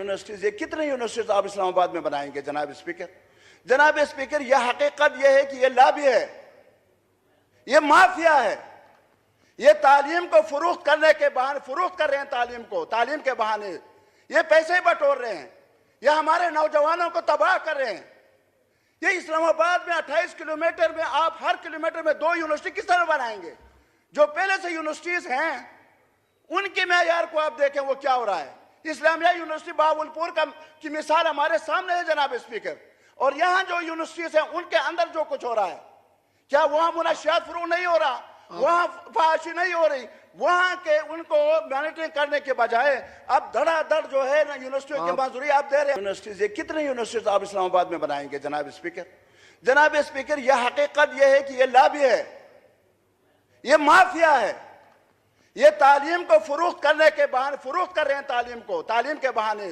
Universities یہ کتنے universities آپ اسلام آباد میں بنائیں گے جناب اسپیکر؟ جناب اسپیکر یہ حقیقت یہ ہے کہ یہ لابی ہے، یہ مافیا ہے، یہ تعلیم کو فروخت کرنے کے بہانے فروخت کر رہے ہیں، تعلیم کے بہانے یہ پیسے بٹور رہے ہیں، یہ ہمارے نوجوانوں کو تباہ کر رہے ہیں۔ یہ اسلام آباد میں 28 کلومیٹر میں آپ ہر کلومیٹر میں 2 یونیورسٹی کس طرح بنائیں گے؟ جو پہلے سے یونیورسٹیز ہیں ان کی معیار کو آپ دیکھیں وہ کیا ہو رہا ہے۔ اسلامیہ یونیورسٹی بہاولپور کی مثال ہمارے سامنے ہے جناب اسپیکر، اور یہاں جو یونیورسٹیز ہیں ان کے اندر جو کچھ ہو رہا ہے، کیا وہاں منشیات فروغ نہیں ہو رہا؟ وہاں فحاشی نہیں ہو رہی؟ وہاں کے ان کو مانیٹرنگ کرنے کے بجائے اب دھڑا دھڑ جو ہے نا یونیورسٹیوں کی منظوری آپ دے رہے ہیں۔ یونیورسٹیز یہ کتنے یونیورسٹیز آپ اسلام آباد میں بنائیں گے جناب اسپیکر؟ جناب اسپیکر یہ حقیقت یہ ہے کہ یہ لابی ہے، یہ مافیا ہے، یہ تعلیم کو فروخت کرنے کے بہانے فروخت کر رہے ہیں، تعلیم کے بہانے